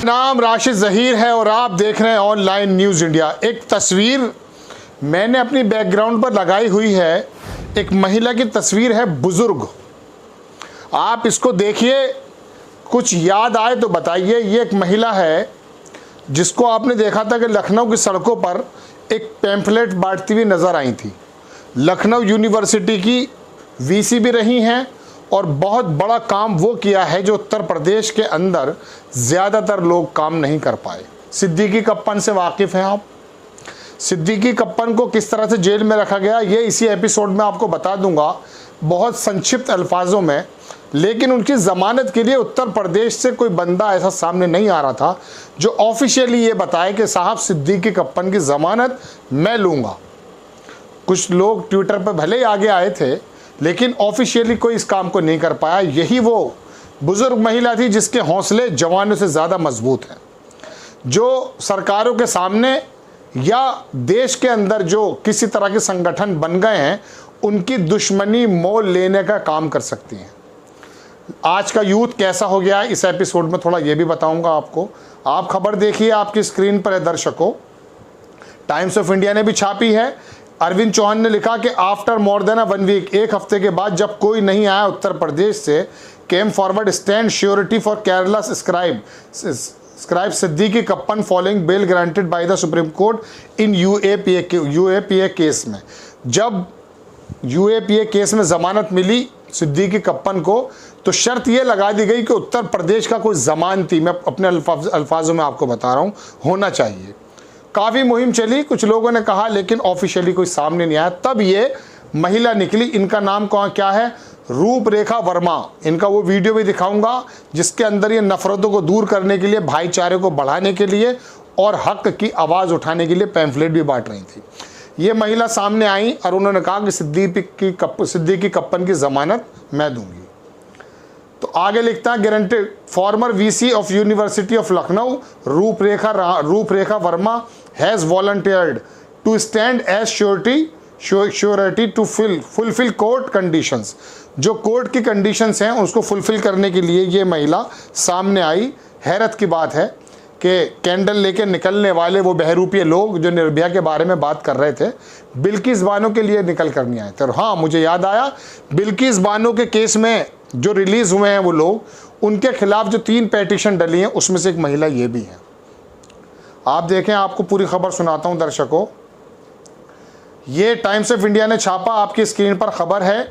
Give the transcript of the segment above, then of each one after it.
नाम राशिद ज़हीर है और आप देख रहे हैं ऑनलाइन न्यूज़ इंडिया। एक तस्वीर मैंने अपनी बैकग्राउंड पर लगाई हुई है, एक महिला की तस्वीर है, बुज़ुर्ग। आप इसको देखिए, कुछ याद आए तो बताइए। ये एक महिला है जिसको आपने देखा था कि लखनऊ की सड़कों पर एक पैम्फलेट बांटती हुई नज़र आई थी। लखनऊ यूनिवर्सिटी की वीसी भी रही हैं और बहुत बड़ा काम वो किया है जो उत्तर प्रदेश के अंदर ज़्यादातर लोग काम नहीं कर पाए। सिद्दीकी कप्पन से वाकिफ़ हैं आप? सिद्दीकी कप्पन को किस तरह से जेल में रखा गया ये इसी एपिसोड में आपको बता दूंगा, बहुत संक्षिप्त अल्फाजों में। लेकिन उनकी ज़मानत के लिए उत्तर प्रदेश से कोई बंदा ऐसा सामने नहीं आ रहा था जो ऑफिशियली ये बताए कि साहब सिद्दीकी कप्पन की ज़मानत मैं लूँगा। कुछ लोग ट्विटर पर भले ही आगे आए थे, लेकिन ऑफिशियली कोई इस काम को नहीं कर पाया। यही वो बुज़ुर्ग महिला थी जिसके हौसले जवानों से ज़्यादा मजबूत हैं, जो सरकारों के सामने या देश के अंदर जो किसी तरह के संगठन बन गए हैं उनकी दुश्मनी मोल लेने का काम कर सकती हैं। आज का यूथ कैसा हो गया है इस एपिसोड में थोड़ा ये भी बताऊंगा आपको। आप खबर देखिए, आपकी स्क्रीन पर है दर्शकों। टाइम्स ऑफ इंडिया ने भी छापी है। अरविंद चौहान ने लिखा कि आफ्टर मोर देन 1 वीक, एक हफ्ते के बाद जब कोई नहीं आया उत्तर प्रदेश से, came forward stand surety for Kerala scribe Siddiqui Kappan following bell granted by the supreme court in UAPA case में। जब यूएपीए केस में ज़मानत मिली सिद्दीकी कप्पन को, तो शर्त ये लगा दी गई कि उत्तर प्रदेश का कोई ज़मानती, मैं अपने अल्फाजों में आपको बता रहा हूँ, होना चाहिए। काफ़ी मुहिम चली, कुछ लोगों ने कहा, लेकिन ऑफिशियली कोई सामने नहीं आया। तब ये महिला निकली। इनका नाम क्या है? रूपरेखा वर्मा। इनका वो वीडियो भी दिखाऊंगा जिसके अंदर ये नफ़रतों को दूर करने के लिए, भाईचारे को बढ़ाने के लिए और हक की आवाज़ उठाने के लिए पैम्फलेट भी बांट रही थी। ये महिला सामने आई और उन्होंने कहा कि सिद्दीकी कप्पन की ज़मानत मैं दूंगी। तो आगे लिखता है, guaranteed former VC of university of Lucknow Roop Rekha Verma has volunteered to stand as surety to fulfil court conditions. जो कोर्ट की कंडीशंस हैं उसको फुलफिल करने के लिए ये महिला सामने आई। हैरत की बात है कि कैंडल लेके निकलने वाले वो बहरूपिये लोग जो निर्भया के बारे में बात कर रहे थे, बिल्किस बानो के लिए निकल कर नहीं आए थे। और हाँ, मुझे याद आया, बिल्किस बानो के केस में जो रिलीज़ हुए हैं वो लोग, उनके खिलाफ जो 3 पेटिशन डली हैं उसमें से एक महिला ये भी है। आप देखें, आपको पूरी खबर सुनाता हूं दर्शकों। ये टाइम्स ऑफ इंडिया ने छापा, आपकी स्क्रीन पर खबर है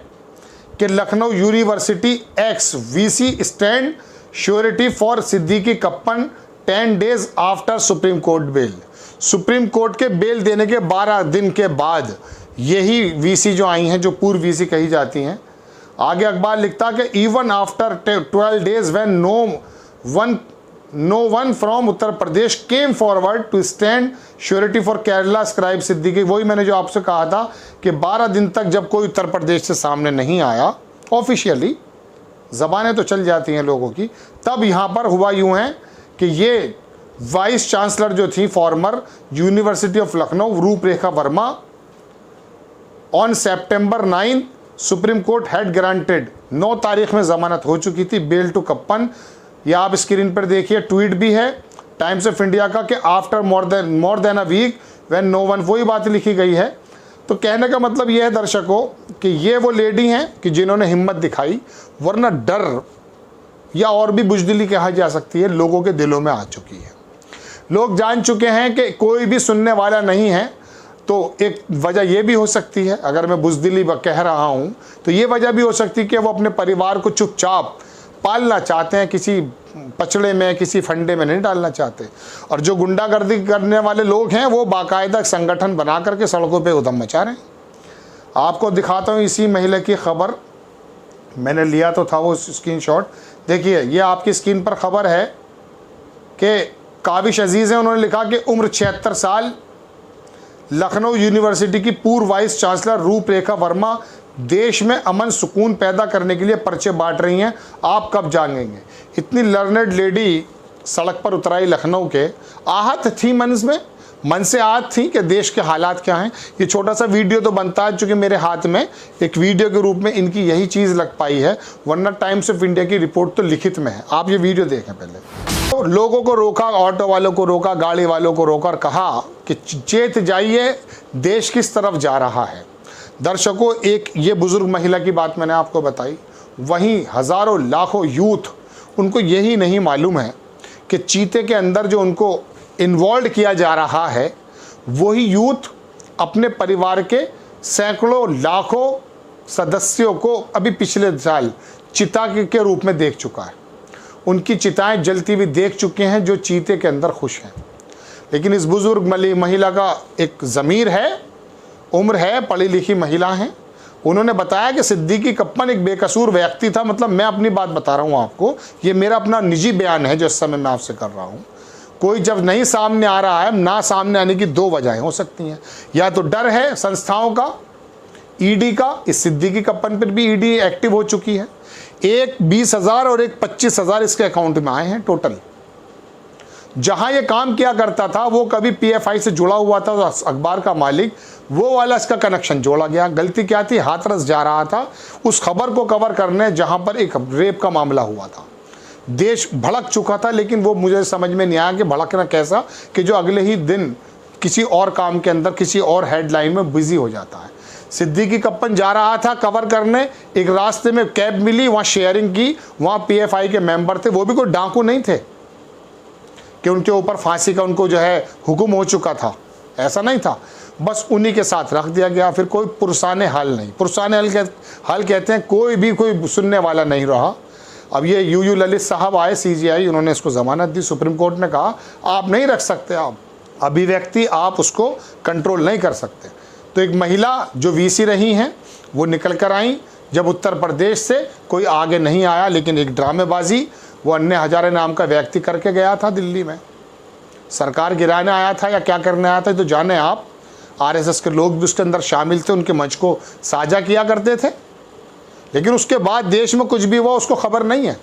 कि Lucknow university x VC stand surety for Siddiqui Kappan 10 days after supreme court bell. Supreme court के बेल देने के 12 दिन के बाद यही वीसी जो आई हैं, जो पूर्व वीसी कही जाती हैं। आगे अखबार लिखता कि even after 12 days when no one from Uttar Pradesh came forward to stand surety for Kerala scribe Siddiqui. वही मैंने जो आपसे कहा था कि 12 दिन तक जब कोई उत्तर प्रदेश से सामने नहीं आया, ऑफिशियली ज़बानें तो चल जाती हैं लोगों की, तब यहाँ पर हुआ यूँ है कि ये वाइस चांसलर जो थी farmer university of Lucknow Roop Rekha Verma, on September 9 supreme court had granted, 9 तारीख में ज़मानत हो चुकी थी बेल टू कप्पन। यह आप स्क्रीन पर देखिए, ट्वीट भी है टाइम्स ऑफ इंडिया का कि after more than a week when no one, वही बात लिखी गई है। तो कहने का मतलब यह है दर्शकों कि ये वो लेडी हैं कि जिन्होंने हिम्मत दिखाई, वरना डर या और भी बुजदिली कहा जा सकती है लोगों के दिलों में आ चुकी है। लोग जान चुके हैं कि कोई भी सुनने वाला नहीं है। तो एक वजह यह भी हो सकती है, अगर मैं बुजदिली कह रहा हूं तो ये वजह भी हो सकती है कि वो अपने परिवार को चुपचाप पालना चाहते हैं, किसी पचड़े में, किसी फंडे में नहीं डालना चाहते। और जो गुंडागर्दी करने वाले लोग हैं वो बाकायदा संगठन बना करके सड़कों पे उधम मचा रहे हैं। आपको दिखाता हूँ इसी महिला की खबर, मैंने लिया तो था वो स्क्रीनशॉट। देखिए, ये आपकी स्क्रीन पर खबर है कि काबिश अजीज़ हैं, उन्होंने लिखा कि उम्र 76 साल, लखनऊ यूनिवर्सिटी की पूर्व वाइस चांसलर रूपरेखा वर्मा देश में अमन सुकून पैदा करने के लिए पर्चे बांट रही हैं। आप कब जानेंगे? इतनी लर्नेड लेडी सड़क पर उतराई लखनऊ के, आहत थी मन से आहत थी कि देश के हालात क्या हैं। ये छोटा सा वीडियो तो बनता है, चूँकि मेरे हाथ में एक वीडियो के रूप में इनकी यही चीज़ लग पाई है, वरना टाइम्स ऑफ इंडिया की रिपोर्ट तो लिखित में है। आप ये वीडियो देखें पहले। लोगों को रोका, ऑटो वालों को रोका, गाड़ी वालों को रोका और कहा कि चेत जाइए, देश किस तरफ जा रहा है। दर्शकों, एक ये बुजुर्ग महिला की बात मैंने आपको बताई, वहीं हज़ारों लाखों यूथ, उनको यही नहीं मालूम है कि चीते के अंदर जो उनको इन्वॉल्व किया जा रहा है, वही यूथ अपने परिवार के सैकड़ों लाखों सदस्यों को अभी पिछले साल चिता के रूप में देख चुका है। उनकी चिताएं जलती हुई देख चुके हैं, जो चीते के अंदर खुश हैं। लेकिन इस बुजुर्ग महिला का एक ज़मीर है, उम्र है, पढ़ी लिखी महिला हैं। उन्होंने बताया कि सिद्दीकी कप्पन एक बेकसूर व्यक्ति था। मतलब मैं अपनी बात बता रहा हूँ आपको, ये मेरा अपना निजी बयान है जो इस समय मैं आपसे कर रहा हूँ। कोई जब नहीं सामने आ रहा है, ना सामने आने की दो वजहें हो सकती हैं। या तो डर है संस्थाओं का, ईडी का। इस सिद्दीकी कप्पन पर भी ईडी एक्टिव हो चुकी है। एक 20,000 और एक 25,000 इसके अकाउंट में आए हैं टोटल। जहां ये काम किया करता था वो कभी पीएफआई से जुड़ा हुआ था, तो अखबार का मालिक, वो वाला इसका कनेक्शन जोड़ा गया। गलती क्या थी, हाथरस जा रहा था उस खबर को कवर करने जहां पर एक रेप का मामला हुआ था। देश भड़क चुका था, लेकिन वो मुझे समझ में नहीं आया कि भड़कना कैसा, कि जो अगले ही दिन किसी और काम के अंदर किसी और हेडलाइन में बिजी हो जाता है। सिद्दीकी कप्पन जा रहा था कवर करने, एक रास्ते में कैब मिली, वहाँ शेयरिंग की, वहाँ पीएफआई के मेंबर थे। वो भी कोई डाकू नहीं थे कि उनके ऊपर फांसी का उनको जो है हुक्म हो चुका था, ऐसा नहीं था। बस उन्हीं के साथ रख दिया गया। फिर कोई पुरसाने हाल नहीं, पुरसाने हाल कहते हैं, कोई सुनने वाला नहीं रहा। अब ये यूयू ललित साहब आए सीजीआई, उन्होंने इसको ज़मानत दी। सुप्रीम कोर्ट ने कहा आप नहीं रख सकते, आप अभिव्यक्ति आप उसको कंट्रोल नहीं कर सकते। तो एक महिला जो वीसी रही हैं वो निकल कर आई, जब उत्तर प्रदेश से कोई आगे नहीं आया, लेकिन एक ड्रामेबाजी वो अन्य हजारे नाम का व्यक्ति करके गया था दिल्ली में। सरकार गिराने आया था या क्या करने आया था तो जाने आप। आरएसएस के लोग भी उसके अंदर शामिल थे, उनके मंच को साझा किया करते थे। लेकिन उसके बाद देश में कुछ भी हुआ उसको खबर नहीं है।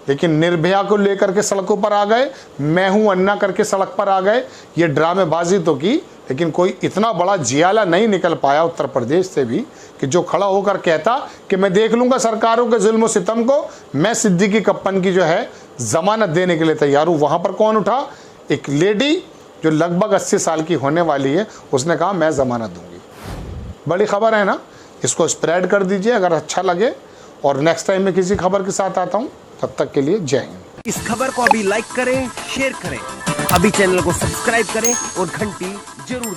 लेकिन निर्भया को लेकर के सड़कों पर आ गए, मैं हूं अन्ना करके सड़क पर आ गए। ये ड्रामेबाजी तो की, लेकिन कोई इतना बड़ा जियाला नहीं निकल पाया उत्तर प्रदेश से भी कि जो खड़ा होकर कहता कि मैं देख लूँगा सरकारों के जुल्म और सितम को, मैं सिद्दीकी कप्पन की जो है ज़मानत देने के लिए तैयार हूँ। वहाँ पर कौन उठा, एक लेडी जो लगभग 80 साल की होने वाली है, उसने कहा मैं ज़मानत दूँगी। बड़ी खबर है ना, इसको स्प्रेड कर दीजिए अगर अच्छा लगे, और नेक्स्ट टाइम मैं किसी खबर के साथ आता हूँ। तब तक के लिए जय हिंद। इस खबर को अभी लाइक करें, शेयर करें, अभी चैनल को सब्सक्राइब करें और घंटी जरूर